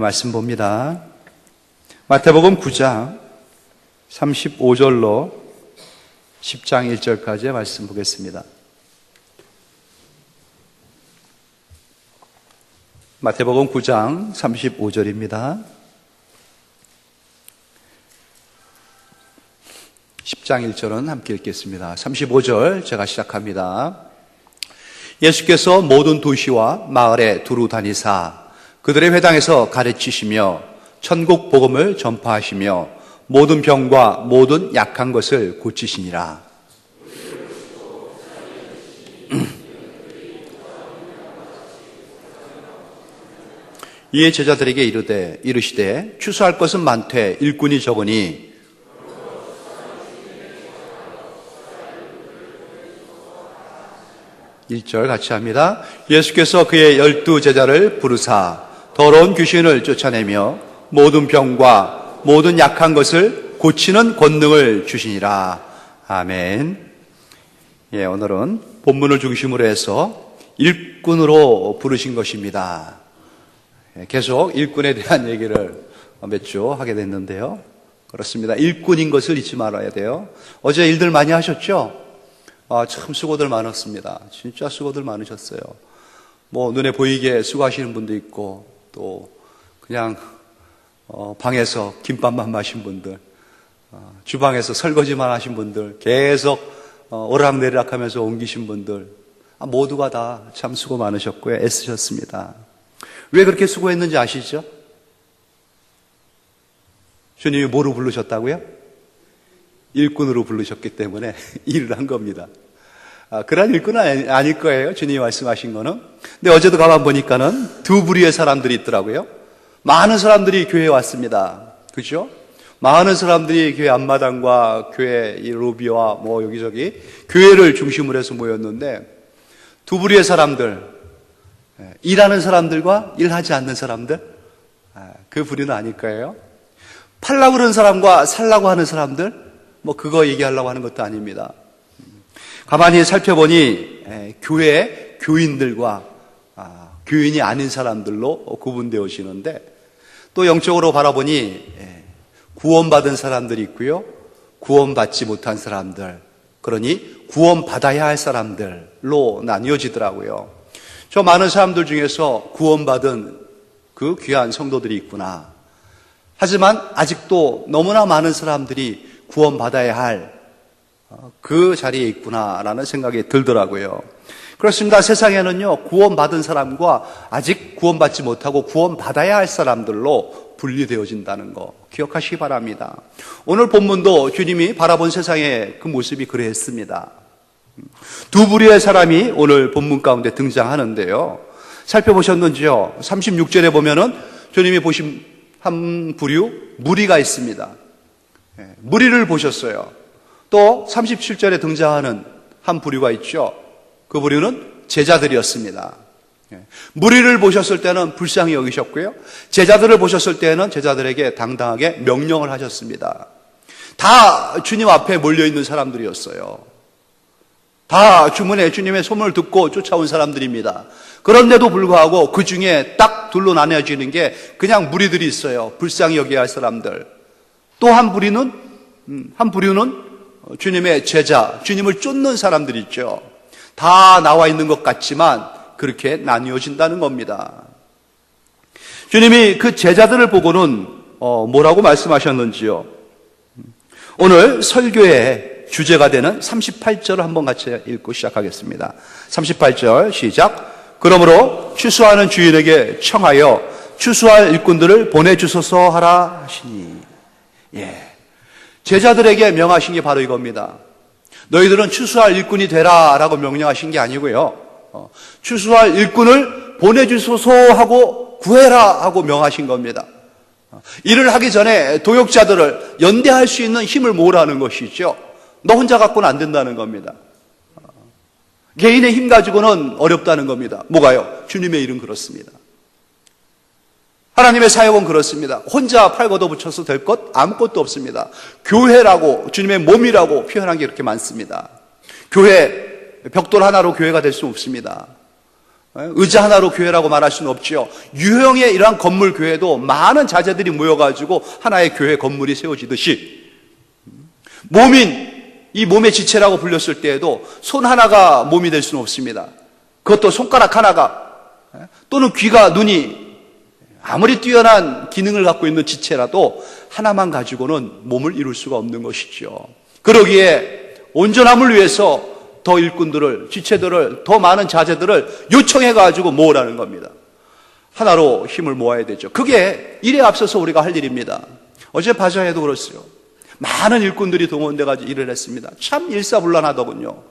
말씀 봅니다. 마태복음 9장 35절로 10장 1절까지의 말씀 보겠습니다. 마태복음 9장 35절입니다. 10장 1절은 함께 읽겠습니다. 35절 제가 시작합니다. 예수께서 모든 도시와 마을에 두루 다니사 그들의 회당에서 가르치시며 천국 복음을 전파하시며 모든 병과 모든 약한 것을 고치시니라. 이에 제자들에게 이르시되 추수할 것은 많되 일꾼이 적으니 1절 같이 합니다. 예수께서 그의 12제자를 부르사 더러운 귀신을 쫓아내며 모든 병과 모든 약한 것을 고치는 권능을 주시니라. 아멘. 오늘은 본문을 중심으로 해서 일꾼으로 부르신 것입니다. 계속 일꾼에 대한 얘기를 몇 주 하게 됐는데요. 그렇습니다. 일꾼인 것을 잊지 말아야 돼요. 어제 일들 많이 하셨죠? 참 수고들 많았습니다. 진짜 수고들 많으셨어요. 눈에 보이게 수고하시는 분도 있고 또 그냥 방에서 김밥만 마신 분들, 주방에서 설거지만 하신 분들, 계속 오락내리락 하면서 옮기신 분들, 모두가 다 참 수고 많으셨고요. 애쓰셨습니다. 왜 그렇게 수고했는지 아시죠? 주님이 뭐로 부르셨다고요? 일꾼으로 부르셨기 때문에 일을 한 겁니다. 그런 일꾼은 아닐 거예요. 주님이 말씀하신 거는. 근데 어제도 가만 보니까는 두 부류의 사람들이 있더라고요. 많은 사람들이 교회에 왔습니다. 그죠? 많은 사람들이 교회 앞마당과 교회 이 로비와 여기저기 교회를 중심으로 해서 모였는데 두 부류의 사람들, 일하는 사람들과 일하지 않는 사람들, 그 부류는 아닐 거예요. 팔라고 그러는 사람과 살라고 하는 사람들, 그거 얘기하려고 하는 것도 아닙니다. 가만히 살펴보니 교회 교인들과 교인이 아닌 사람들로 구분되어지는데 또 영적으로 바라보니 구원받은 사람들이 있고요. 구원받지 못한 사람들, 그러니 구원받아야 할 사람들로 나뉘어지더라고요. 저 많은 사람들 중에서 구원받은 그 귀한 성도들이 있구나. 하지만 아직도 너무나 많은 사람들이 구원받아야 할 그 자리에 있구나라는 생각이 들더라고요. 그렇습니다. 세상에는요, 구원받은 사람과 아직 구원받지 못하고 구원받아야 할 사람들로 분리되어진다는 거 기억하시기 바랍니다. 오늘 본문도 주님이 바라본 세상의 그 모습이 그랬습니다. 두 부류의 사람이 오늘 본문 가운데 등장하는데요. 살펴보셨는지요? 36절에 보면은 주님이 보신 한 부류 무리가 있습니다. 무리를 보셨어요. 또 37절에 등장하는 한 부류가 있죠. 그 부류는 제자들이었습니다. 무리를 보셨을 때는 불쌍히 여기셨고요. 제자들을 보셨을 때는 제자들에게 당당하게 명령을 하셨습니다. 다 주님 앞에 몰려있는 사람들이었어요. 다 주님의 소문을 듣고 쫓아온 사람들입니다. 그런데도 불구하고 그 중에 딱 둘로 나뉘어지는 게 그냥 무리들이 있어요. 불쌍히 여겨야 할 사람들. 또 한 부류는 주님의 제자, 주님을 쫓는 사람들이 있죠. 다 나와 있는 것 같지만 그렇게 나뉘어진다는 겁니다. 주님이 그 제자들을 보고는 뭐라고 말씀하셨는지요? 오늘 설교의 주제가 되는 38절을 한번 같이 읽고 시작하겠습니다. 38절 시작. 그러므로 추수하는 주인에게 청하여 추수할 일꾼들을 보내주소서 하라 하시니. 제자들에게 명하신 게 바로 이겁니다. 너희들은 추수할 일꾼이 되라 라고 명령하신 게 아니고요. 추수할 일꾼을 보내주소서 하고 구해라 하고 명하신 겁니다. 일을 하기 전에 도역자들을 연대할 수 있는 힘을 모으라는 것이죠. 너 혼자 갖고는 안 된다는 겁니다. 개인의 힘 가지고는 어렵다는 겁니다. 뭐가요? 주님의 일은 그렇습니다. 하나님의 사역은 그렇습니다. 혼자 팔 걷어붙여서 될 것 아무것도 없습니다. 교회라고, 주님의 몸이라고 표현한 게 이렇게 많습니다. 교회, 벽돌 하나로 교회가 될 수 없습니다. 의자 하나로 교회라고 말할 수는 없지요. 유형의 이러한 건물 교회도 많은 자제들이 모여가지고 하나의 교회 건물이 세워지듯이 이 몸의 지체라고 불렸을 때에도 손 하나가 몸이 될 수는 없습니다. 그것도 손가락 하나가 또는 귀가 눈이 아무리 뛰어난 기능을 갖고 있는 지체라도 하나만 가지고는 몸을 이룰 수가 없는 것이죠. 그러기에 온전함을 위해서 더 일꾼들을, 지체들을, 더 많은 자제들을 요청해가지고 모으라는 겁니다. 하나로 힘을 모아야 되죠. 그게 일에 앞서서 우리가 할 일입니다. 어제 바자회도 그렇어요. 많은 일꾼들이 동원돼가지고 일을 했습니다. 참 일사불란하더군요.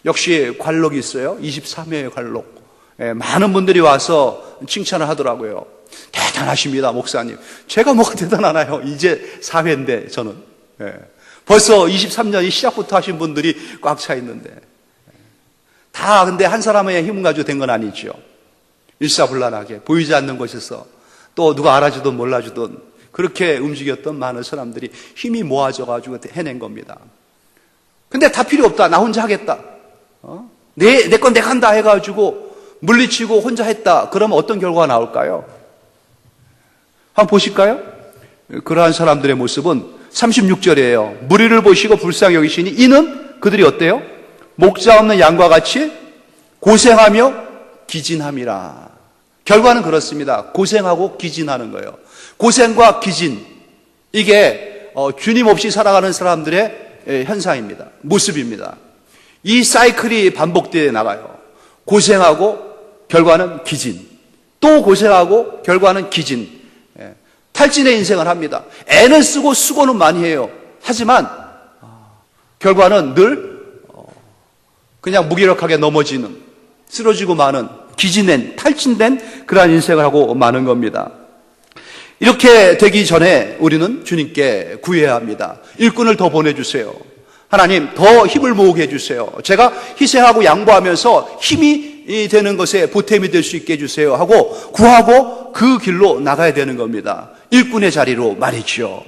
역시 관록이 있어요. 23회의 관록. 많은 분들이 와서 칭찬을 하더라고요. 대단하십니다, 목사님. 제가 뭐가 대단하나요? 이제 4회인데 저는. 벌써 23년이 시작부터 하신 분들이 꽉 차 있는데. 다 근데 한 사람의 힘을 가지고 된 건 아니죠. 일사불란하게 보이지 않는 곳에서 또 누가 알아주든 몰라주든 그렇게 움직였던 많은 사람들이 힘이 모아져가지고 해낸 겁니다. 근데 다 필요 없다. 나 혼자 하겠다. 내 건 내가 한다 해가지고 물리치고 혼자 했다. 그러면 어떤 결과가 나올까요? 한번 보실까요? 그러한 사람들의 모습은 36절이에요. 무리를 보시고 불쌍히 여기시니 이는 그들이 어때요? 목자 없는 양과 같이 고생하며 기진함이라. 결과는 그렇습니다. 고생하고 기진하는 거예요. 고생과 기진, 이게 주님 없이 살아가는 사람들의 현상입니다. 모습입니다. 이 사이클이 반복되어 나가요. 고생하고 결과는 기진, 또 고생하고 결과는 기진. 탈진의 인생을 합니다. 애는 쓰고 수고는 많이 해요. 하지만 결과는 늘 그냥 무기력하게 넘어지는, 쓰러지고 마는, 기진된, 탈진된 그러한 인생을 하고 마는 겁니다. 이렇게 되기 전에 우리는 주님께 구해야 합니다. 일꾼을 더 보내주세요. 하나님, 더 힘을 모으게 해주세요. 제가 희생하고 양보하면서 힘이 되는 것에 보탬이 될 수 있게 해주세요 하고 구하고 그 길로 나가야 되는 겁니다. 일꾼의 자리로 말이죠.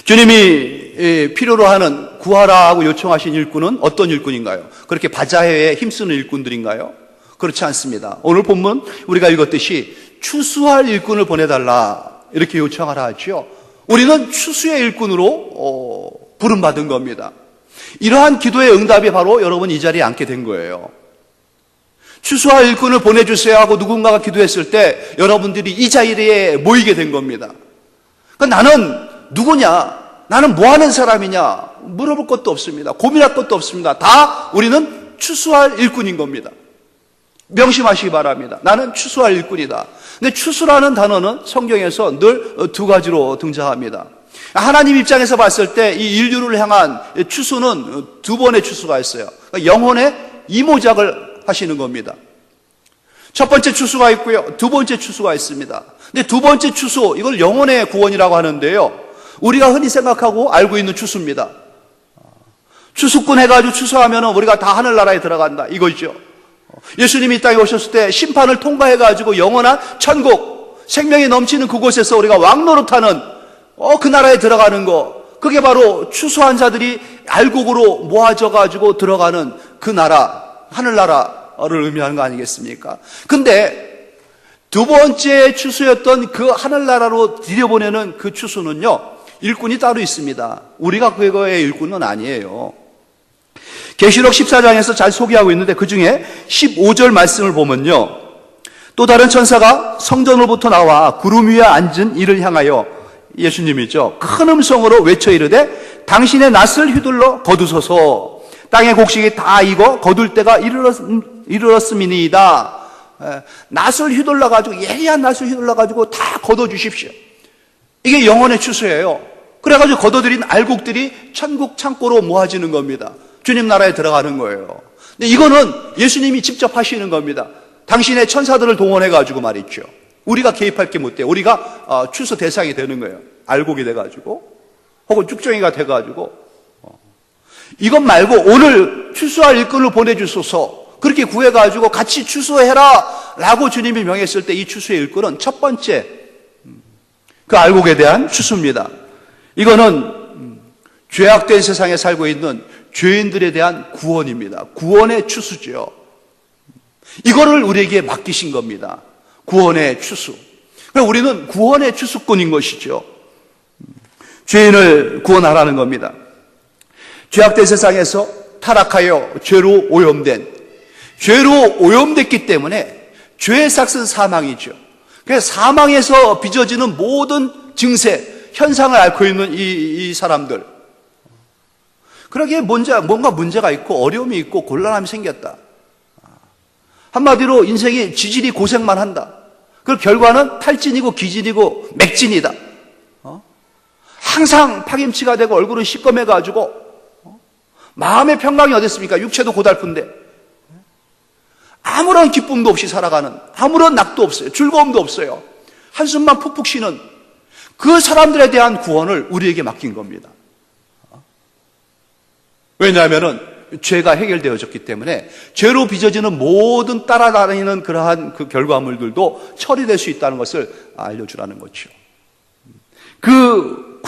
주님이 필요로 하는 구하라고 요청하신 일꾼은 어떤 일꾼인가요? 그렇게 바자회에 힘쓰는 일꾼들인가요? 그렇지 않습니다. 오늘 본문 우리가 읽었듯이 추수할 일꾼을 보내달라 이렇게 요청하라 하죠. 우리는 추수의 일꾼으로 부름받은 겁니다. 이러한 기도의 응답이 바로 여러분 이 자리에 앉게 된 거예요. 추수할 일꾼을 보내주세요 하고 누군가가 기도했을 때 여러분들이 이 자리에 모이게 된 겁니다. 그러니까 나는 누구냐? 나는 뭐 하는 사람이냐? 물어볼 것도 없습니다. 고민할 것도 없습니다. 다 우리는 추수할 일꾼인 겁니다. 명심하시기 바랍니다. 나는 추수할 일꾼이다. 근데 추수라는 단어는 성경에서 늘 두 가지로 등장합니다. 하나님 입장에서 봤을 때 이 인류를 향한 추수는 두 번의 추수가 있어요. 그러니까 영혼의 이모작을 하시는 겁니다. 첫 번째 추수가 있고요. 두 번째 추수가 있습니다. 근데 두 번째 추수, 이걸 영혼의 구원이라고 하는데요. 우리가 흔히 생각하고 알고 있는 추수입니다. 추수꾼 해가지고 추수하면 우리가 다 하늘나라에 들어간다. 이거죠. 예수님이 이 땅에 오셨을 때 심판을 통과해가지고 영원한 천국, 생명이 넘치는 그곳에서 우리가 왕노릇하는 그 나라에 들어가는 거, 그게 바로 추수한 자들이 알곡으로 모아져가지고 들어가는 그 나라, 하늘나라를 의미하는 거 아니겠습니까? 근데 두 번째 추수였던 그 하늘나라로 들여보내는 그 추수는요, 일꾼이 따로 있습니다. 우리가 그거의 일꾼은 아니에요. 계시록 14장에서 잘 소개하고 있는데 그 중에 15절 말씀을 보면요, 또 다른 천사가 성전으로부터 나와 구름 위에 앉은 이를 향하여, 예수님이죠, 큰 음성으로 외쳐 이르되 당신의 낫을 휘둘러 거두소서. 땅의 곡식이 다 익어 거둘 때가 이르렀음이니이다. 낫을 휘둘러가지고, 예리한 낫을 휘둘러가지고 다 거둬주십시오. 이게 영혼의 추수예요. 그래가지고 거둬들인 알곡들이 천국 창고로 모아지는 겁니다. 주님 나라에 들어가는 거예요. 근데 이거는 예수님이 직접 하시는 겁니다. 당신의 천사들을 동원해가지고 말이죠. 우리가 개입할 게 못 돼요. 우리가 추수 대상이 되는 거예요. 알곡이 돼가지고, 혹은 쭉정이가 돼가지고. 이것 말고 오늘 추수할 일꾼을 보내주소서, 그렇게 구해가지고 같이 추수해라 라고 주님이 명했을 때 이 추수의 일꾼은 첫 번째 그 알곡에 대한 추수입니다. 이거는 죄악된 세상에 살고 있는 죄인들에 대한 구원입니다. 구원의 추수죠. 이거를 우리에게 맡기신 겁니다. 구원의 추수. 그러니까 우리는 구원의 추수꾼인 것이죠. 죄인을 구원하라는 겁니다. 죄악된 세상에서 타락하여 죄로 오염됐기 때문에 죄의 삭은 사망이죠. 그래서 사망에서 빚어지는 모든 증세, 현상을 앓고 있는 이 사람들. 그러기에 뭔가 문제가 있고 어려움이 있고 곤란함이 생겼다. 한마디로 인생이 지질이 고생만 한다. 그 결과는 탈진이고 기진이고 맥진이다. 항상 파김치가 되고 얼굴은 시꺼매가지고 마음의 평강이 어디 있습니까? 육체도 고달픈데 아무런 기쁨도 없이 살아가는, 아무런 낙도 없어요. 즐거움도 없어요. 한숨만 푹푹 쉬는 그 사람들에 대한 구원을 우리에게 맡긴 겁니다. 왜냐하면 죄가 해결되어졌기 때문에 죄로 빚어지는 모든 따라다니는 그러한 그 결과물들도 처리될 수 있다는 것을 알려주라는 거죠. 그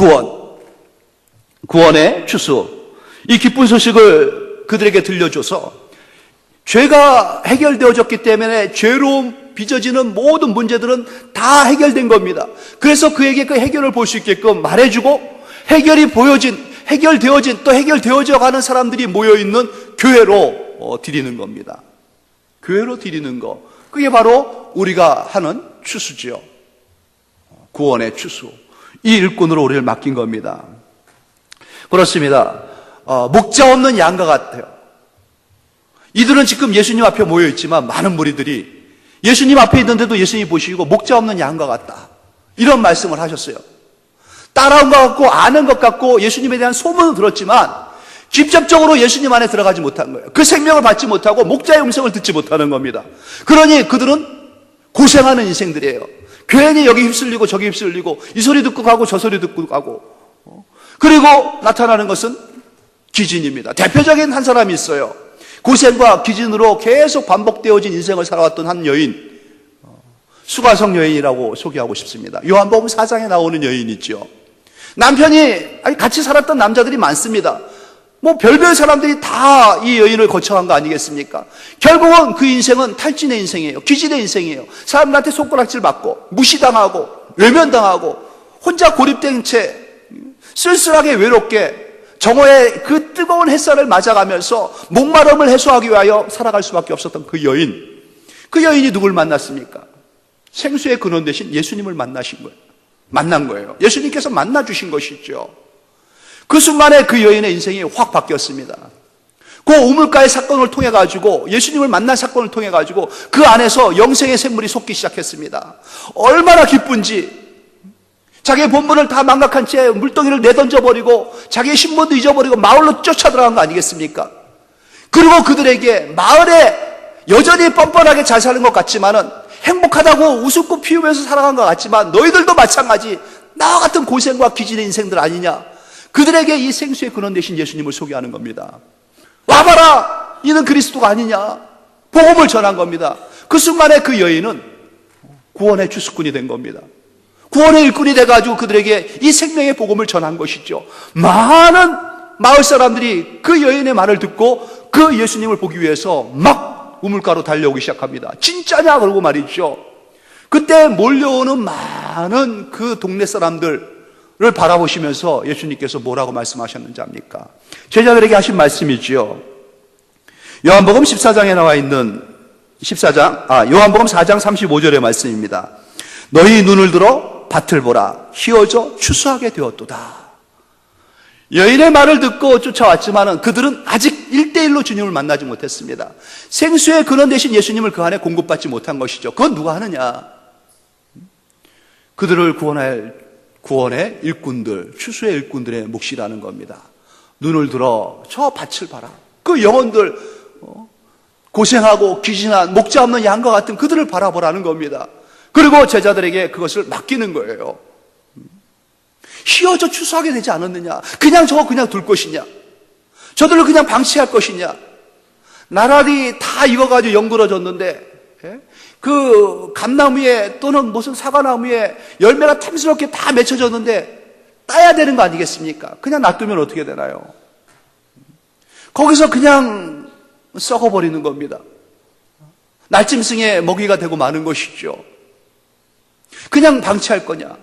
구원의 추수, 이 기쁜 소식을 그들에게 들려줘서 죄가 해결되어졌기 때문에 죄로 빚어지는 모든 문제들은 다 해결된 겁니다. 그래서 그에게 그 해결을 볼 수 있게끔 말해주고 해결되어진 또 해결되어져 가는 사람들이 모여있는 교회로 드리는 겁니다. 교회로 드리는 거. 그게 바로 우리가 하는 추수지요. 구원의 추수. 이 일꾼으로 우리를 맡긴 겁니다. 그렇습니다. 목자 없는 양과 같아요. 이들은 지금 예수님 앞에 모여있지만 많은 무리들이 예수님 앞에 있는데도 예수님이 보시고 목자 없는 양과 같다. 이런 말씀을 하셨어요. 따라온 것 같고 아는 것 같고 예수님에 대한 소문은 들었지만 직접적으로 예수님 안에 들어가지 못한 거예요. 그 생명을 받지 못하고 목자의 음성을 듣지 못하는 겁니다. 그러니 그들은 고생하는 인생들이에요. 괜히 여기 휩쓸리고 저기 휩쓸리고 이 소리 듣고 가고 저 소리 듣고 가고. 그리고 나타나는 것은 기진입니다. 대표적인 한 사람이 있어요. 고생과 기진으로 계속 반복되어진 인생을 살아왔던 한 여인, 수가성 여인이라고 소개하고 싶습니다. 요한복음 4장에 나오는 여인이죠. 남편이 같이 살았던 남자들이 많습니다. 별별 사람들이 다 이 여인을 거쳐간 거 아니겠습니까? 결국은 그 인생은 탈진의 인생이에요. 기진의 인생이에요. 사람들한테 손가락질 받고 무시당하고 외면당하고 혼자 고립된 채 쓸쓸하게 외롭게 정오의 그 뜨거운 햇살을 맞아가면서 목마름을 해소하기 위하여 살아갈 수밖에 없었던 그 여인. 그 여인이 누굴 만났습니까? 생수의 근원 대신 예수님을 만난 거예요. 예수님께서 만나주신 것이죠. 그 순간에 그 여인의 인생이 확 바뀌었습니다. 그 우물가의 사건을 통해 가지고 예수님을 만난 사건을 통해 가지고 그 안에서 영생의 샘물이 솟기 시작했습니다. 얼마나 기쁜지 자기의 본분을 다 망각한 채 물덩이를 내던져버리고 자기의 신분도 잊어버리고 마을로 쫓아들어간 거 아니겠습니까? 그리고 그들에게 마을에 여전히 뻔뻔하게 잘 사는 것 같지만은 행복하다고 웃고 피우면서 살아간 것 같지만 너희들도 마찬가지 나와 같은 고생과 기진의 인생들 아니냐. 그들에게 이 생수의 근원 대신 예수님을 소개하는 겁니다. 와봐라, 이는 그리스도가 아니냐. 복음을 전한 겁니다. 그 순간에 그 여인은 구원의 추수꾼이 된 겁니다. 구원의 일꾼이 돼가지고 그들에게 이 생명의 복음을 전한 것이죠. 많은 마을 사람들이 그 여인의 말을 듣고 그 예수님을 보기 위해서 막 우물가로 달려오기 시작합니다. 진짜냐? 그러고 말이죠. 그때 몰려오는 많은 그 동네 사람들을 바라보시면서 예수님께서 뭐라고 말씀하셨는지 압니까? 제자들에게 하신 말씀이지요. 요한복음 14장에 나와 있는 요한복음 4장 35절의 말씀입니다. 너희 눈을 들어 밭을 보라. 휘어져 추수하게 되었도다. 여인의 말을 듣고 쫓아왔지만 그들은 아직 1대1로 주님을 만나지 못했습니다. 생수의 근원 대신 예수님을 그 안에 공급받지 못한 것이죠. 그건 누가 하느냐? 그들을 구원할 구원의 일꾼들, 추수의 일꾼들의 몫이라는 겁니다. 눈을 들어 저 밭을 봐라. 그 영혼들, 고생하고 기진한 목자 없는 양과 같은 그들을 바라보라는 겁니다. 그리고 제자들에게 그것을 맡기는 거예요. 휘어져 추수하게 되지 않았느냐? 저거 그냥 둘 것이냐? 저들을 그냥 방치할 것이냐? 나날이 다 익어가지고 연그러졌는데 그 감나무에 또는 무슨 사과나무에 열매가 탐스럽게 다 맺혀졌는데 따야 되는 거 아니겠습니까? 그냥 놔두면 어떻게 되나요? 거기서 그냥 썩어버리는 겁니다. 날짐승의 먹이가 되고 마는 것이죠. 그냥 방치할 거냐?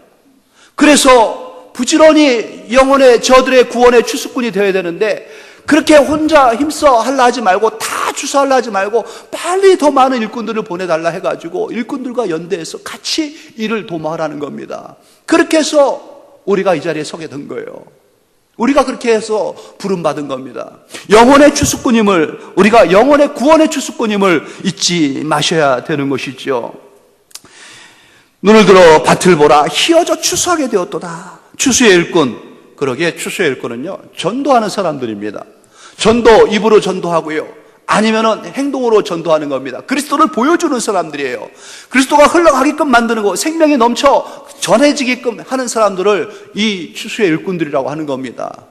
그래서 부지런히 영혼의 저들의 구원의 추수꾼이 되어야 되는데 그렇게 혼자 힘써 하려 하지 말고 다 추수하려 하지 말고 빨리 더 많은 일꾼들을 보내달라 해가지고 일꾼들과 연대해서 같이 일을 도모하라는 겁니다. 그렇게 해서 우리가 이 자리에 서게 된 거예요. 우리가 그렇게 해서 부름받은 겁니다. 영혼의 추수꾼임을, 우리가 영혼의 구원의 추수꾼임을 잊지 마셔야 되는 것이죠. 눈을 들어 밭을 보라. 희어져 추수하게 되었도다. 추수의 일꾼. 그러기에 추수의 일꾼은요, 전도하는 사람들입니다. 전도, 입으로 전도하고요. 아니면은 행동으로 전도하는 겁니다. 그리스도를 보여주는 사람들이에요. 그리스도가 흘러가게끔 만드는 거, 생명이 넘쳐 전해지게끔 하는 사람들을 이 추수의 일꾼들이라고 하는 겁니다.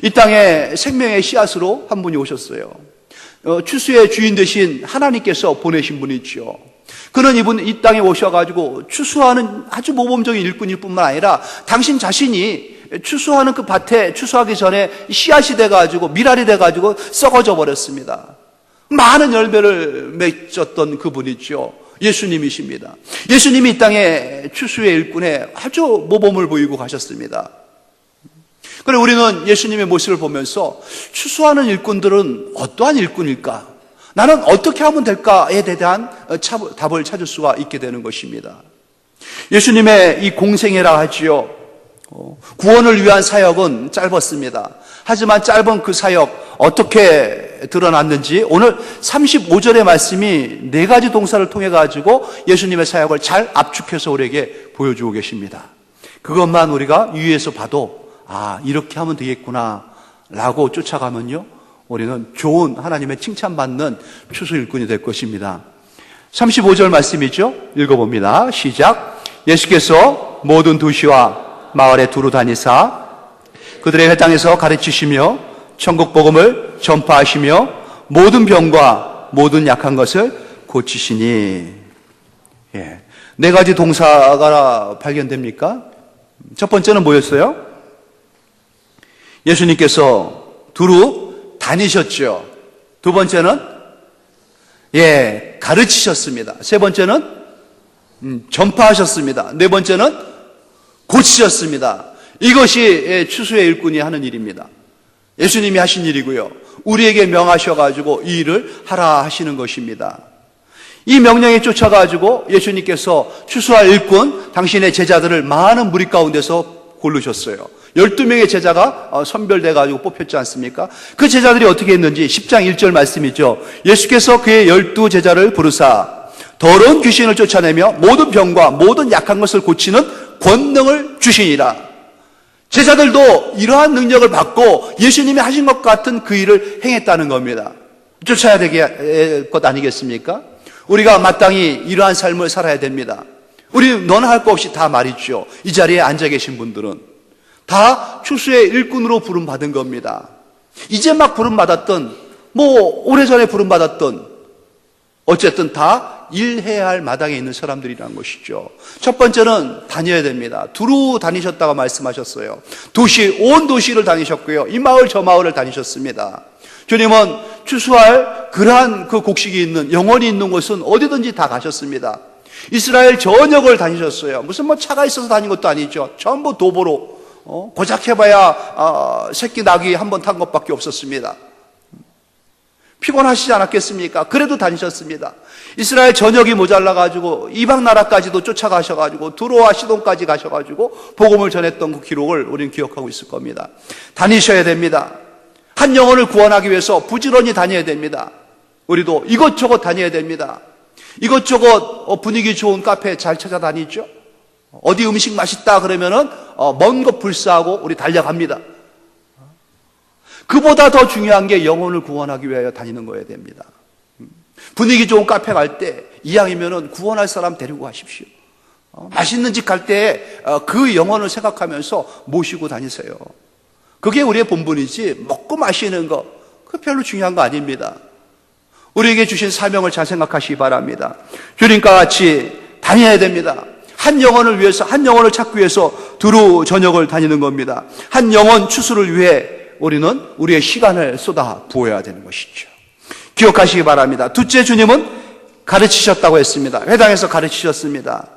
이 땅에 생명의 씨앗으로 한 분이 오셨어요. 추수의 주인 되신 하나님께서 보내신 분이죠. 그는 이 땅에 오셔가지고 추수하는 아주 모범적인 일꾼일 뿐만 아니라 당신 자신이 추수하는 그 밭에 추수하기 전에 씨앗이 돼가지고 밀알이 돼가지고 썩어져 버렸습니다. 많은 열매를 맺었던 그분이죠. 예수님이십니다. 예수님이 이 땅에 추수의 일꾼에 아주 모범을 보이고 가셨습니다. 그래 우리는 예수님의 모습을 보면서 추수하는 일꾼들은 어떠한 일꾼일까? 나는 어떻게 하면 될까에 대한 답을 찾을 수가 있게 되는 것입니다. 예수님의 이 공생애라 하지요. 구원을 위한 사역은 짧았습니다. 하지만 짧은 그 사역 어떻게 드러났는지 오늘 35절의 말씀이 네 가지 동사를 통해 가지고 예수님의 사역을 잘 압축해서 우리에게 보여주고 계십니다. 그것만 우리가 유의해서 봐도 이렇게 하면 되겠구나 라고 쫓아가면요 우리는 좋은 하나님의 칭찬받는 추수 일꾼이 될 것입니다. 35절 말씀이죠. 읽어봅니다. 시작. 예수께서 모든 도시와 마을에 두루 다니사 그들의 회당에서 가르치시며 천국 복음을 전파하시며 모든 병과 모든 약한 것을 고치시니. 네 가지 동사가 발견됩니까? 첫 번째는 뭐였어요? 예수님께서 두루 다니셨죠. 두 번째는 가르치셨습니다. 세 번째는 전파하셨습니다. 네 번째는 고치셨습니다. 이것이 추수의 일꾼이 하는 일입니다. 예수님이 하신 일이고요. 우리에게 명하셔가지고 이 일을 하라 하시는 것입니다. 이 명령에 쫓아가지고 예수님께서 추수할 일꾼, 당신의 제자들을 많은 무리 가운데서 고르셨어요. 12명의 제자가 선별돼가지고 뽑혔지 않습니까? 그 제자들이 어떻게 했는지 10장 1절 말씀이죠. 예수께서 그의 12제자를 부르사 더러운 귀신을 쫓아내며 모든 병과 모든 약한 것을 고치는 권능을 주시니라. 제자들도 이러한 능력을 받고 예수님이 하신 것 같은 그 일을 행했다는 겁니다. 쫓아야 될 것 아니겠습니까? 우리가 마땅히 이러한 삶을 살아야 됩니다. 우리 너나 할 거 없이 다 말이죠. 이 자리에 앉아 계신 분들은 다 추수의 일꾼으로 부름받은 겁니다. 이제 막 부름받았던 오래전에 부름받았던 어쨌든 다 일해야 할 마당에 있는 사람들이라는 것이죠. 첫 번째는 다녀야 됩니다. 두루 다니셨다고 말씀하셨어요. 온 도시를 다니셨고요. 이 마을 저 마을을 다니셨습니다. 주님은 추수할 그러한 그 곡식이 있는 영혼이 있는 곳은 어디든지 다 가셨습니다. 이스라엘 전역을 다니셨어요. 무슨 차가 있어서 다닌 것도 아니죠. 전부 도보로 고작 해봐야 새끼 낙이 한 번 탄 것밖에 없었습니다. 피곤하시지 않았겠습니까? 그래도 다니셨습니다. 이스라엘 전역이 모자라가지고 이방 나라까지도 쫓아가셔가지고 두로와 시돈까지 가셔가지고 복음을 전했던 그 기록을 우리는 기억하고 있을 겁니다. 다니셔야 됩니다. 한 영혼을 구원하기 위해서 부지런히 다녀야 됩니다. 우리도 이것저것 다녀야 됩니다. 이것저것 분위기 좋은 카페 잘 찾아다니죠. 어디 음식 맛있다 그러면은 먼 곳 불사하고 우리 달려갑니다. 그보다 더 중요한 게 영혼을 구원하기 위하여 다니는 거여야 됩니다. 분위기 좋은 카페 갈 때 이왕이면은 구원할 사람 데리고 가십시오. 맛있는 집 갈 때 그 영혼을 생각하면서 모시고 다니세요. 그게 우리의 본분이지 먹고 마시는 거 그 별로 중요한 거 아닙니다. 우리에게 주신 사명을 잘 생각하시기 바랍니다. 주님과 같이 다녀야 됩니다. 한 영혼을 위해서, 한 영혼을 찾기 위해서 두루 전역을 다니는 겁니다. 한 영혼 추수를 위해 우리는 우리의 시간을 쏟아 부어야 되는 것이죠. 기억하시기 바랍니다. 둘째, 주님은 가르치셨다고 했습니다. 회당에서 가르치셨습니다.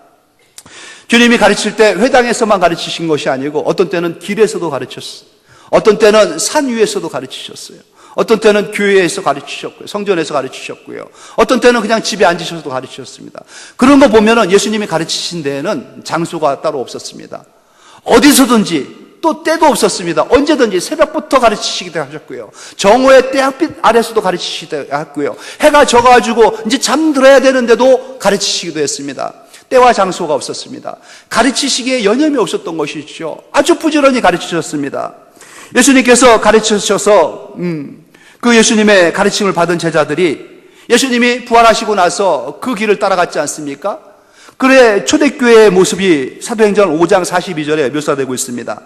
주님이 가르칠 때 회당에서만 가르치신 것이 아니고 어떤 때는 길에서도 가르쳤어요. 어떤 때는 산 위에서도 가르치셨어요. 어떤 때는 교회에서 가르치셨고요. 성전에서 가르치셨고요. 어떤 때는 그냥 집에 앉으셔서도 가르치셨습니다. 그런 거 보면은 예수님이 가르치신 데에는 장소가 따로 없었습니다. 어디서든지 또 때도 없었습니다. 언제든지 새벽부터 가르치시기도 하셨고요. 정오의 태양빛 아래서도 가르치시기도 했고요. 해가 져가지고 이제 잠들어야 되는데도 가르치시기도 했습니다. 때와 장소가 없었습니다. 가르치시기에 여념이 없었던 것이죠. 아주 부지런히 가르치셨습니다. 예수님께서 가르치셔서 그 예수님의 가르침을 받은 제자들이 예수님이 부활하시고 나서 그 길을 따라갔지 않습니까? 그래 초대교회의 모습이 사도행전 5장 42절에 묘사되고 있습니다.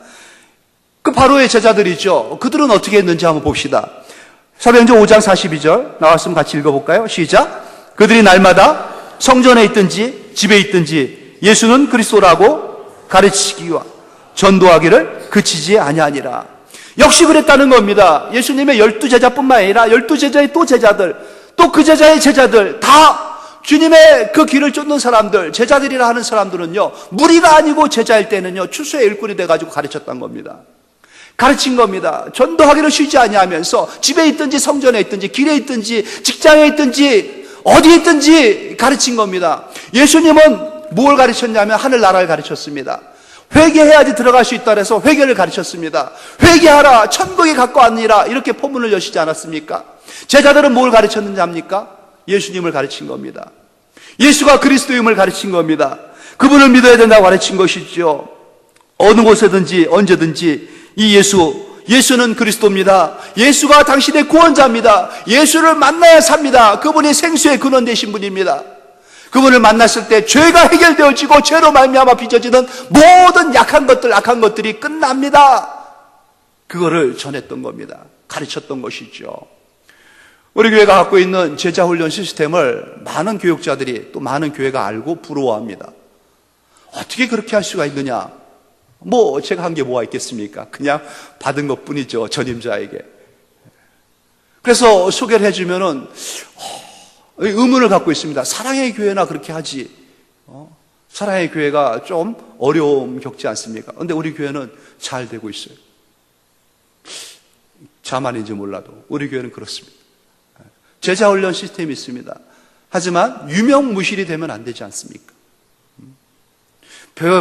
그 바로의 제자들이죠. 그들은 어떻게 했는지 한번 봅시다. 사도행전 5장 42절 나왔으면 같이 읽어볼까요? 시작. 그들이 날마다 성전에 있든지 집에 있든지 예수는 그리스도라고 가르치기와 전도하기를 그치지 아니하니라. 역시 그랬다는 겁니다. 예수님의 12제자뿐만 아니라 12제자의 또 제자들, 또 그 제자의 제자들 다 주님의 그 길을 쫓는 사람들, 제자들이라 하는 사람들은요, 무리가 아니고 제자일 때는요, 추수의 일꾼이 돼가지고 가르쳤던 겁니다. 가르친 겁니다. 전도하기를 쉬지 아니하면서 집에 있든지 성전에 있든지 길에 있든지 직장에 있든지 어디에 있든지 가르친 겁니다. 예수님은 뭘 가르쳤냐면 하늘나라를 가르쳤습니다. 회개해야지 들어갈 수 있다 해서 회개를 가르쳤습니다. 회개하라 천국에 가까웠느니라 이렇게 포문을 여시지 않았습니까? 제자들은 뭘 가르쳤는지 압니까? 예수님을 가르친 겁니다. 예수가 그리스도임을 가르친 겁니다. 그분을 믿어야 된다고 가르친 것이죠. 어느 곳에든지 언제든지 이 예수는 그리스도입니다. 예수가 당신의 구원자입니다. 예수를 만나야 삽니다. 그분이 생수의 근원 되신 분입니다. 그분을 만났을 때 죄가 해결되어지고 죄로 말미암아 빚어지는 모든 약한 것들이 끝납니다. 그거를 전했던 겁니다. 가르쳤던 것이죠. 우리 교회가 갖고 있는 제자훈련 시스템을 많은 교육자들이 또 많은 교회가 알고 부러워합니다. 어떻게 그렇게 할 수가 있느냐? 제가 한 게 뭐가 있겠습니까? 그냥 받은 것 뿐이죠, 전임자에게. 그래서 소개를 해주면은, 의문을 갖고 있습니다. 사랑의 교회나 그렇게 하지. 사랑의 교회가 좀 어려움 겪지 않습니까? 그런데 우리 교회는 잘 되고 있어요. 자만인지 몰라도 우리 교회는 그렇습니다. 제자훈련 시스템이 있습니다. 하지만 유명무실이 되면 안 되지 않습니까?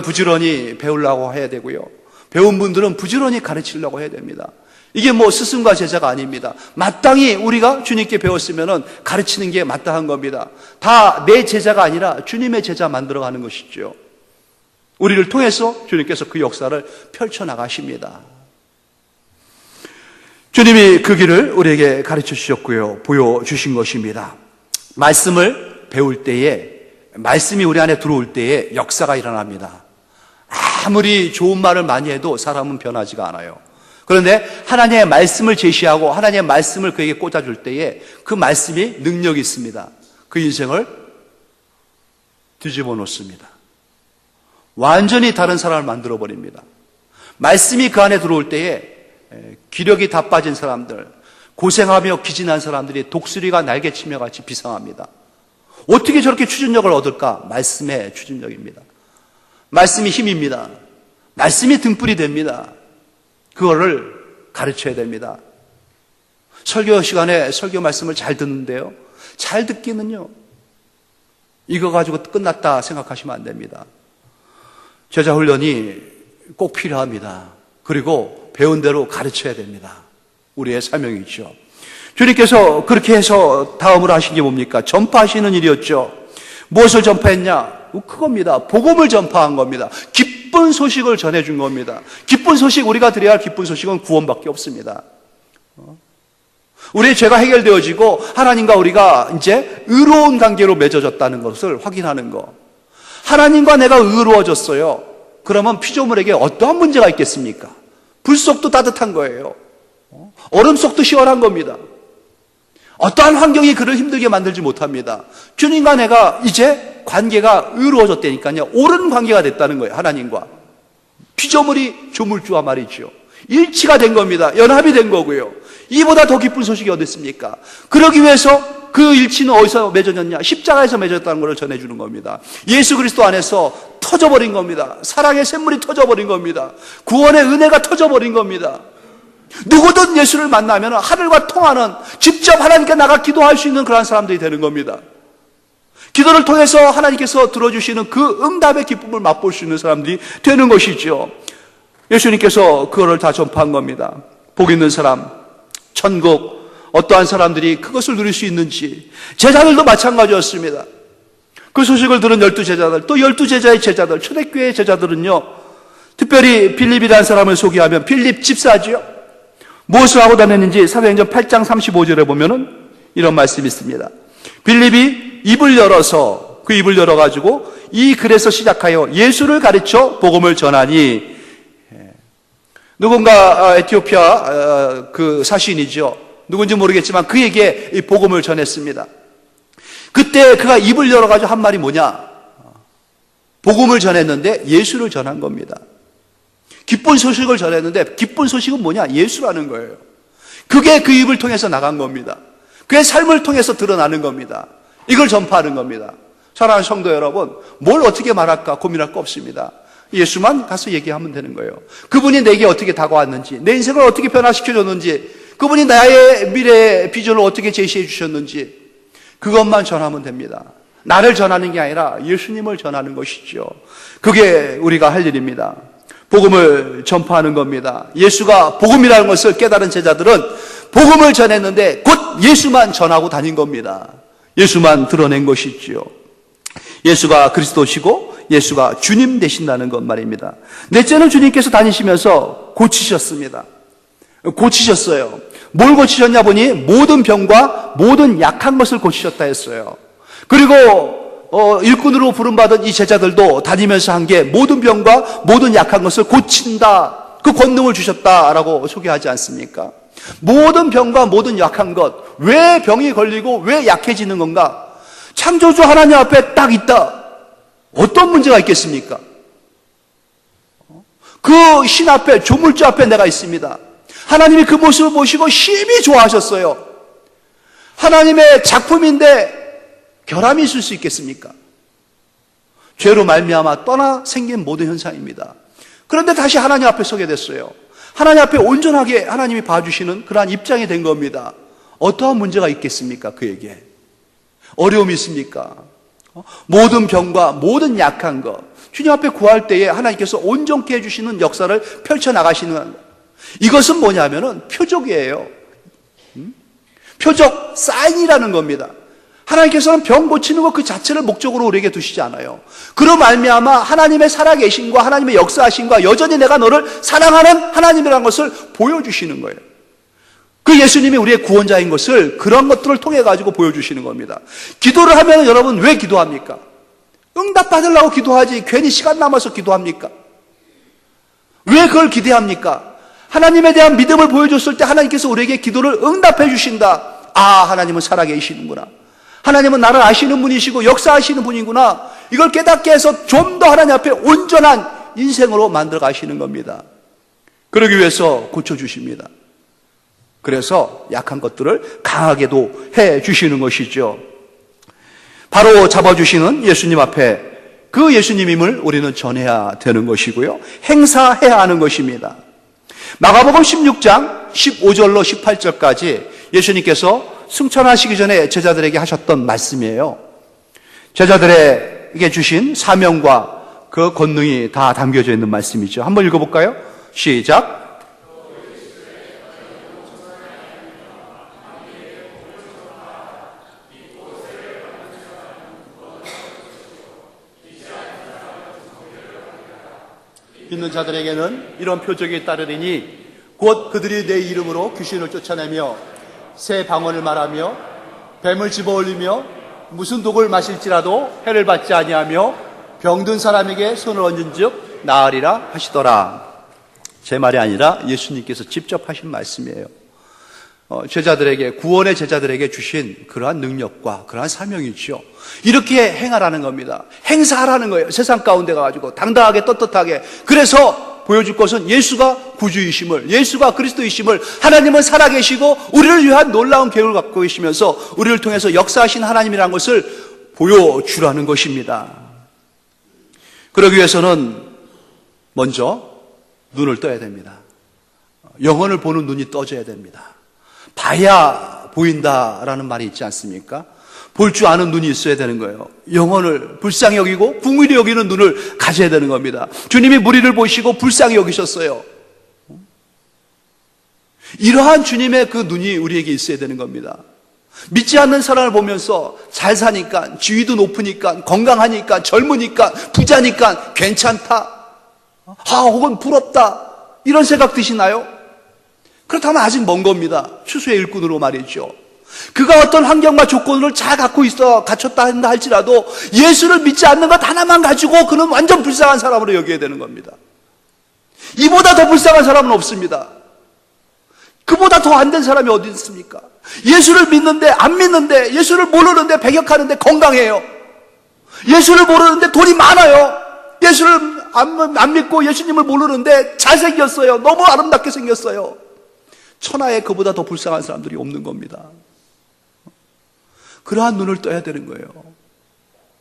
부지런히 배우려고 해야 되고요. 배운 분들은 부지런히 가르치려고 해야 됩니다. 이게 스승과 제자가 아닙니다. 마땅히 우리가 주님께 배웠으면 가르치는 게 마땅한 겁니다. 다 내 제자가 아니라 주님의 제자 만들어가는 것이죠. 우리를 통해서 주님께서 그 역사를 펼쳐나가십니다. 주님이 그 길을 우리에게 가르쳐 주셨고요. 보여주신 것입니다. 말씀을 배울 때에, 말씀이 우리 안에 들어올 때에 역사가 일어납니다. 아무리 좋은 말을 많이 해도 사람은 변하지가 않아요. 그런데 하나님의 말씀을 제시하고 하나님의 말씀을 그에게 꽂아줄 때에 그 말씀이 능력이 있습니다. 그 인생을 뒤집어 놓습니다. 완전히 다른 사람을 만들어버립니다. 말씀이 그 안에 들어올 때에 기력이 다 빠진 사람들, 고생하며 기진한 사람들이 독수리가 날개치며 같이 비상합니다. 어떻게 저렇게 추진력을 얻을까? 말씀의 추진력입니다. 말씀이 힘입니다. 말씀이 등불이 됩니다. 그거를 가르쳐야 됩니다. 설교 시간에 설교 말씀을 잘 듣는데요. 잘 듣기는요. 이거 가지고 끝났다 생각하시면 안 됩니다. 제자 훈련이 꼭 필요합니다. 그리고 배운 대로 가르쳐야 됩니다. 우리의 사명이죠. 주님께서 그렇게 해서 다음으로 하신 게 뭡니까? 전파하시는 일이었죠. 무엇을 전파했냐? 그겁니다. 복음을 전파한 겁니다. 기쁜 소식을 전해준 겁니다. 기쁜 소식, 우리가 드려야 할 기쁜 소식은 구원밖에 없습니다. 우리의 죄가 해결되어지고 하나님과 우리가 이제 의로운 관계로 맺어졌다는 것을 확인하는 것. 하나님과 내가 의로워졌어요. 그러면 피조물에게 어떠한 문제가 있겠습니까? 불 속도 따뜻한 거예요. 얼음 속도 시원한 겁니다. 어떠한 환경이 그를 힘들게 만들지 못합니다. 주님과 내가 이제 관계가 의로워졌다니까요. 옳은 관계가 됐다는 거예요. 하나님과. 피조물이 조물주와 말이죠. 일치가 된 겁니다. 연합이 된 거고요. 이보다 더 기쁜 소식이 어디 있습니까? 그러기 위해서 그 일치는 어디서 맺어졌냐? 십자가에서 맺어졌다는 것을 전해주는 겁니다. 예수 그리스도 안에서 터져버린 겁니다. 사랑의 샘물이 터져버린 겁니다. 구원의 은혜가 터져버린 겁니다. 누구든 예수를 만나면 하늘과 통하는, 직접 하나님께 나가 기도할 수 있는 그런 사람들이 되는 겁니다. 기도를 통해서 하나님께서 들어주시는 그 응답의 기쁨을 맛볼 수 있는 사람들이 되는 것이죠. 예수님께서 그거를 다 전파한 겁니다. 복 있는 사람, 천국, 어떠한 사람들이 그것을 누릴 수 있는지. 제자들도 마찬가지였습니다. 그 소식을 들은 12제자들, 또 12제자의 제자들, 초대교회의 제자들은요, 특별히 빌립이라는 사람을 소개하면 빌립 집사지요. 무엇을 하고 다녔는지 사도행전 8장 35절에 보면은 이런 말씀이 있습니다. 빌립이 입을 열어서, 그 입을 열어가지고 이 글에서 시작하여 예수를 가르쳐 복음을 전하니, 누군가 에티오피아 그 사신이죠. 누군지 모르겠지만 그에게 이 복음을 전했습니다. 그때 그가 입을 열어가지고 한 말이 뭐냐? 복음을 전했는데 예수를 전한 겁니다. 기쁜 소식을 전했는데 기쁜 소식은 뭐냐? 예수라는 거예요. 그게 그 입을 통해서 나간 겁니다. 그의 삶을 통해서 드러나는 겁니다. 이걸 전파하는 겁니다. 사랑하는 성도 여러분, 뭘 어떻게 말할까 고민할 거 없습니다. 예수만 가서 얘기하면 되는 거예요. 그분이 내게 어떻게 다가왔는지, 내 인생을 어떻게 변화시켜줬는지, 그분이 나의 미래의 비전을 어떻게 제시해 주셨는지, 그것만 전하면 됩니다. 나를 전하는 게 아니라 예수님을 전하는 것이죠. 그게 우리가 할 일입니다. 복음을 전파하는 겁니다. 예수가 복음이라는 것을 깨달은 제자들은 복음을 전했는데 곧 예수만 전하고 다닌 겁니다. 예수만 드러낸 것이지요. 예수가 그리스도시고 예수가 주님 되신다는 것 말입니다. 넷째는 주님께서 다니시면서 고치셨습니다. 고치셨어요. 뭘 고치셨냐 보니 모든 병과 모든 약한 것을 고치셨다 했어요. 그리고 일꾼으로 부름받은 이 제자들도 다니면서 한 게 모든 병과 모든 약한 것을 고친다, 그 권능을 주셨다라고 소개하지 않습니까? 모든 병과 모든 약한 것, 왜 병이 걸리고 왜 약해지는 건가? 창조주 하나님 앞에 딱 있다. 어떤 문제가 있겠습니까? 그 신 앞에, 조물주 앞에 내가 있습니다. 하나님이 그 모습을 보시고 심히 좋아하셨어요. 하나님의 작품인데 결함이 있을 수 있겠습니까? 죄로 말미암아 떠나 생긴 모든 현상입니다. 그런데 다시 하나님 앞에 서게 됐어요. 하나님 앞에 온전하게 하나님이 봐주시는 그러한 입장이 된 겁니다. 어떠한 문제가 있겠습니까? 그에게 어려움이 있습니까? 모든 병과 모든 약한 것, 주님 앞에 구할 때에 하나님께서 온전케 해주시는 역사를 펼쳐나가시는 것. 이것은 뭐냐면은 표적이에요. 표적, 사인이라는 겁니다. 하나님께서는 병 고치는 것 그 자체를 목적으로 우리에게 두시지 않아요. 그로 말미암아 하나님의 살아계심과 하나님의 역사하심과 여전히 내가 너를 사랑하는 하나님이라는 것을 보여주시는 거예요. 그 예수님이 우리의 구원자인 것을 그런 것들을 통해 가지고 보여주시는 겁니다. 기도를 하면 여러분 왜 기도합니까? 응답 받으려고 기도하지 괜히 시간 남아서 기도합니까? 왜 그걸 기대합니까? 하나님에 대한 믿음을 보여줬을 때 하나님께서 우리에게 기도를 응답해 주신다. 아, 하나님은 살아계시는구나. 하나님은 나를 아시는 분이시고 역사하시는 분이구나. 이걸 깨닫게 해서 좀 더 하나님 앞에 온전한 인생으로 만들어 가시는 겁니다. 그러기 위해서 고쳐주십니다. 그래서 약한 것들을 강하게도 해 주시는 것이죠. 바로 잡아주시는 예수님 앞에 그 예수님임을 우리는 전해야 되는 것이고요. 행사해야 하는 것입니다. 마가복음 16장 15절로 18절까지 예수님께서 승천하시기 전에 제자들에게 하셨던 말씀이에요. 제자들에게 주신 사명과 그 권능이 다 담겨져 있는 말씀이죠. 한번 읽어볼까요? 시작. 믿는 자들에게는 이런 표적이 따르리니 곧 그들이 내 이름으로 귀신을 쫓아내며 새 방언을 말하며 뱀을 집어올리며 무슨 독을 마실지라도 해를 받지 아니하며 병든 사람에게 손을 얹은즉 나으리라 하시더라. 제 말이 아니라 예수님께서 직접 하신 말씀이에요. 제자들에게, 구원의 제자들에게 주신 그러한 능력과 그러한 사명이죠. 이렇게 행하라는 겁니다. 행사하라는 거예요. 세상 가운데 가가지고 당당하게 떳떳하게. 그래서 보여줄 것은 예수가 구주이심을, 예수가 그리스도이심을, 하나님은 살아계시고 우리를 위한 놀라운 계획을 갖고 계시면서 우리를 통해서 역사하신 하나님이라는 것을 보여주라는 것입니다. 그러기 위해서는 먼저 눈을 떠야 됩니다. 영혼을 보는 눈이 떠져야 됩니다. 봐야 보인다라는 말이 있지 않습니까? 볼 줄 아는 눈이 있어야 되는 거예요. 영혼을 불쌍히 여기고 긍휼히 여기는 눈을 가져야 되는 겁니다. 주님이 무리를 보시고 불쌍히 여기셨어요. 이러한 주님의 그 눈이 우리에게 있어야 되는 겁니다. 믿지 않는 사람을 보면서 잘 사니까, 지위도 높으니까, 건강하니까, 젊으니까, 부자니까 괜찮다, 혹은 부럽다, 이런 생각 드시나요? 그렇다면 아직 먼 겁니다. 추수의 일꾼으로 말이죠. 그가 어떤 환경과 조건을 잘 갖고 있어 갖췄다 한다 할지라도 예수를 믿지 않는 것 하나만 가지고 그는 완전 불쌍한 사람으로 여겨야 되는 겁니다. 이보다 더 불쌍한 사람은 없습니다. 그보다 더 안 된 사람이 어디 있습니까? 예수를 믿는데 안 믿는데, 예수를 모르는데 배격하는데 건강해요. 예수를 모르는데 돈이 많아요. 예수를 안 믿고 예수님을 모르는데 잘생겼어요. 너무 아름답게 생겼어요. 천하에 그보다 더 불쌍한 사람들이 없는 겁니다. 그러한 눈을 떠야 되는 거예요.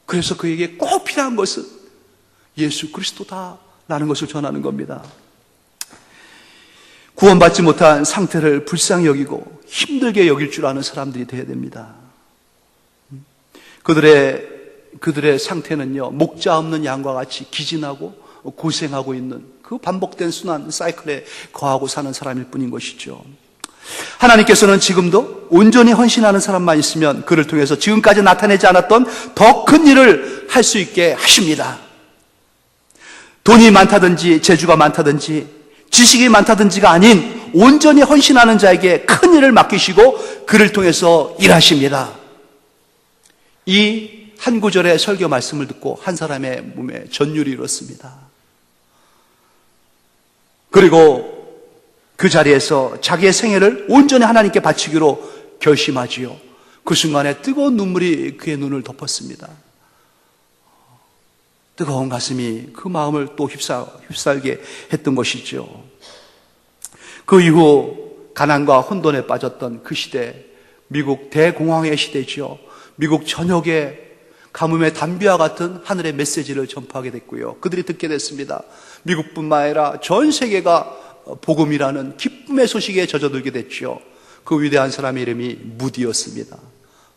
그래서 그에게 꼭 필요한 것은 예수 그리스도다라는 것을 전하는 겁니다. 구원받지 못한 상태를 불쌍히 여기고 힘들게 여길 줄 아는 사람들이 되어야 됩니다. 그들의 상태는요, 목자 없는 양과 같이 기진하고 고생하고 있는 그 반복된 순환 사이클에 거하고 사는 사람일 뿐인 것이죠. 하나님께서는 지금도 온전히 헌신하는 사람만 있으면 그를 통해서 지금까지 나타내지 않았던 더 큰 일을 할 수 있게 하십니다. 돈이 많다든지 재주가 많다든지 지식이 많다든지가 아닌 온전히 헌신하는 자에게 큰 일을 맡기시고 그를 통해서 일하십니다. 이 한 구절의 설교 말씀을 듣고 한 사람의 몸에 전율이 일었습니다. 그리고 그 자리에서 자기의 생애를 온전히 하나님께 바치기로 결심하지요. 그 순간에 뜨거운 눈물이 그의 눈을 덮었습니다. 뜨거운 가슴이 그 마음을 또 휩싸게 했던 것이죠. 그 이후 가난과 혼돈에 빠졌던 그 시대, 미국 대공황의 시대죠. 미국 전역에 가뭄의 단비와 같은 하늘의 메시지를 전파하게 됐고요. 그들이 듣게 됐습니다. 미국뿐만 아니라 전 세계가 복음이라는 기쁨의 소식에 젖어들게 됐죠. 그 위대한 사람의 이름이 무디였습니다.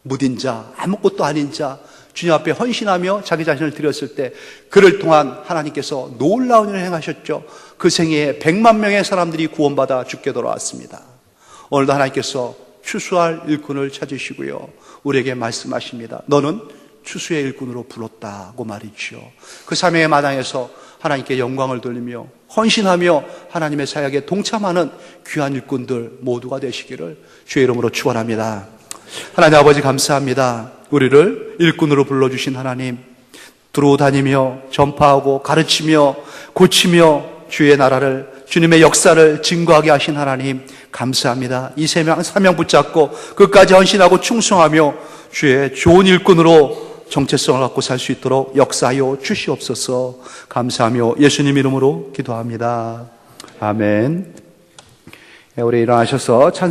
무딘 자, 아무것도 아닌 자, 주님 앞에 헌신하며 자기 자신을 드렸을 때 그를 통한 하나님께서 놀라운 일을 행하셨죠. 그 생애에 100만 명의 사람들이 구원받아 죽게 돌아왔습니다. 오늘도 하나님께서 추수할 일꾼을 찾으시고요, 우리에게 말씀하십니다. 너는 추수의 일꾼으로 불렀다고 말이죠. 그 사명의 마당에서 하나님께 영광을 돌리며 헌신하며 하나님의 사역에 동참하는 귀한 일꾼들 모두가 되시기를 주의 이름으로 축원합니다. 하나님 아버지 감사합니다. 우리를 일꾼으로 불러주신 하나님, 두루 다니며 전파하고 가르치며 고치며 주의 나라를, 주님의 역사를 증거하게 하신 하나님 감사합니다. 이 사명 붙잡고 끝까지 헌신하고 충성하며 주의 좋은 일꾼으로 정체성을 갖고 살 수 있도록 역사하여 주시옵소서. 감사하며 예수님 이름으로 기도합니다. 아멘. 우리 일어나셔서 찬